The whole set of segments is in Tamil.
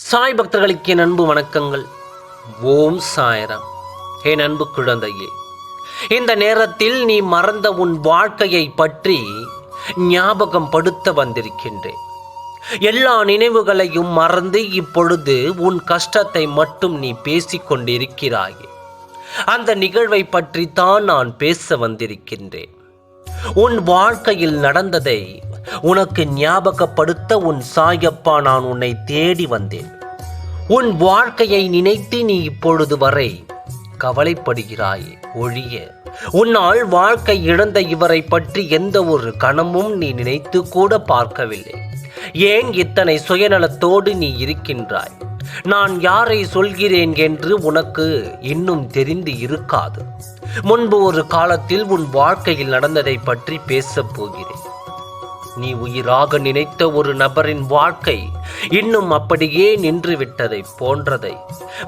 சாய் பக்தர்களுக்கு என் அன்பு வணக்கங்கள். ஓம் சாய்ராம். என் அன்பு குழந்தையே, இந்த நேரத்தில் நீ மறந்த உன் வாழ்க்கையை பற்றி ஞாபகம் படுத்த வந்திருக்கின்றேன். எல்லா நினைவுகளையும் மறந்து இப்பொழுது உன் கஷ்டத்தை மட்டும் நீ பேசிக்கொண்டிருக்கிறாயே. அந்த நிகழ்வை பற்றி தான் நான் பேச வந்திருக்கின்றேன். உன் வாழ்க்கையில் நடந்ததை உனக்கு ஞாபகப்படுத்த உன் சாயப்பா நான் உன்னை தேடி வந்தேன். உன் வாழ்க்கையை நினைத்து நீ இப்பொழுது வரை கவலைப்படுகிறாய் ஒழிய உன்னால் வாழ்க்கை இழந்த இவரை பற்றி எந்த ஒரு கணமும் நீ நினைத்து கூட பார்க்கவில்லை. ஏன் இத்தனை சுயநலத்தோடு நீ இருக்கின்றாய்? நான் யாரை சொல்கிறேன் என்று உனக்கு இன்னும் தெரிந்து இருக்காது. முன்பு ஒரு காலத்தில் உன் வாழ்க்கையில் நடந்ததை பற்றி பேசப் போகிறேன். நீ உயிராக நினைத்த ஒரு நபரின் வாழ்க்கை இன்னும் அப்படியே நின்று விட்டதை போன்றதை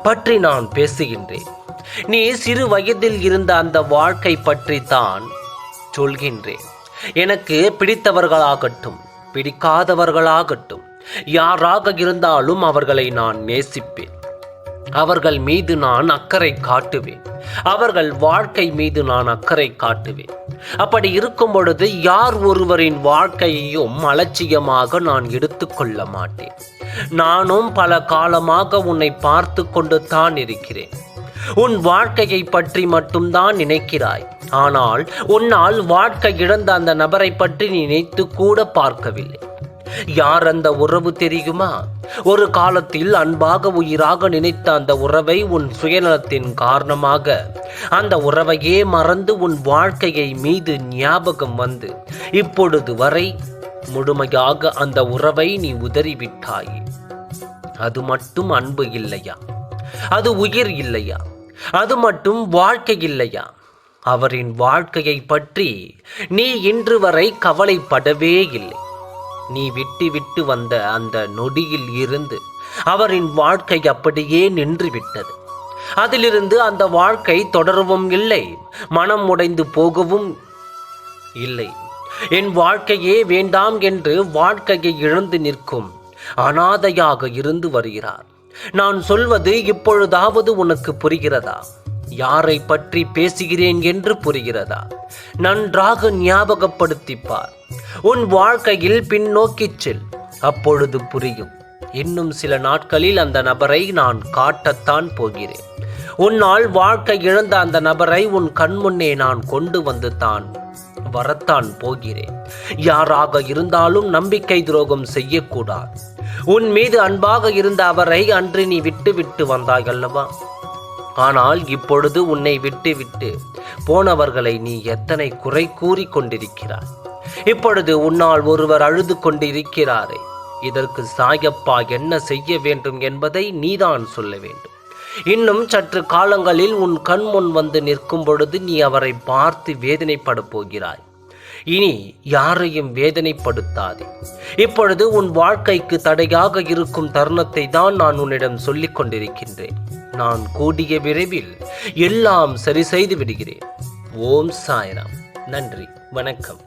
பற்றி நான் பேசுகின்றேன். நீ சிறு வயதில் இருந்த அந்த வாழ்க்கை பற்றி தான் சொல்கின்றேன். எனக்கு பிடித்தவர்களாகட்டும் பிடிக்காதவர்களாகட்டும் யாராக இருந்தாலும் அவர்களை நான் நேசிப்பேன். அவர்கள் மீது நான் அக்கறை காட்டுவேன். அவர்கள் வாழ்க்கை மீது நான் அக்கறை காட்டுவேன். அப்படி இருக்கும் பொழுது யார் ஒருவரின் வாழ்க்கையையும் அலட்சியமாக நான் எடுத்துக்கொள்ள மாட்டேன். நானும் பல காலமாக உன்னை பார்த்து கொண்டு தான் இருக்கிறேன். உன் வாழ்க்கையை பற்றி மட்டும்தான் நினைக்கிறாய். ஆனால் உன்னால் வாழ்க்கை இழந்த அந்த நபரை பற்றி நினைத்து கூட பார்க்கவில்லை. யார் அந்த உறவு தெரியுமா? ஒரு காலத்தில் அன்பாக உயிராக நினைத்த அந்த உறவை உன் சுயநலத்தின் காரணமாக அந்த உறவையே மறந்து உன் வாழ்க்கையை மீது ஞாபகம் வந்து இப்பொழுது வரை முழுமையாக அந்த உறவை நீ உதறிவிட்டாய். அது மட்டும் அன்பு இல்லையா? அது உயிர் இல்லையா? அது மட்டும் வாழ்க்கை இல்லையா? அவரின் வாழ்க்கையை பற்றி நீ இன்று வரை கவலைப்படவே இல்லை. நீ விட்டு வந்த அந்த நொடியில் இருந்து அவரின் வாழ்க்கை அப்படியே நின்று விட்டது. அதிலிருந்து அந்த வாழ்க்கை தொடரவும் இல்லை, மனம் உடைந்து போகவும் இல்லை. என் வாழ்க்கையே வேண்டாம் என்று வாழ்க்கையை இழந்து நிற்கும் அனாதையாக இருந்து வருகிறார். நான் சொல்வது இப்பொழுதாவது உனக்கு புரிகிறதா? யாரை பற்றி பேசுகிறேன் என்று புரிகிறதா? நன்றாக ஞாபகப்படுத்திப்பார். உன் வாழ்க்கையில் பின்னோக்கிச் செல், அப்பொழுது புரியும். இன்னும் சில நாட்களில் அந்த நபரை நான் காட்டத்தான் போகிறேன். உன்னால் வாழ்க்கை இழந்த அந்த நபரை உன் கண்முன்னே நான் கொண்டு வந்து தான் வரத்தான் போகிறேன். யாராக இருந்தாலும் நம்பிக்கை துரோகம் செய்யக்கூடாது. உன் மீது அன்பாக இருந்த அவரை அன்று நீ விட்டு வந்தாய் அல்லவா? ஆனால் இப்பொழுது உன்னை விட்டு போனவர்களை நீ எத்தனை குறை கூறி கொண்டிருக்கிறாய். இப்பொழுது உன்னால் ஒருவர் அழுது கொண்டிருக்கிறாரே, இதற்கு சாயப்பா என்ன செய்ய வேண்டும் என்பதை நீதான் சொல்ல வேண்டும். இன்னும் சற்று காலங்களில் உன் கண் முன் வந்து நிற்கும் பொழுது நீ அவரை பார்த்து வேதனைப்பட போகிறாய். இனி யாரையும் வேதனைப்படுத்தாதே. இப்பொழுது உன் வாழ்க்கைக்கு தடையாக இருக்கும் தருணத்தை தான் நான் உன்னிடம் சொல்லிக் கொண்டிருக்கின்றேன். நான் கூடிய விரைவில் எல்லாம் சரி செய்து விடுகிறேன். ஓம் சாய்ராம். நன்றி, வணக்கம்.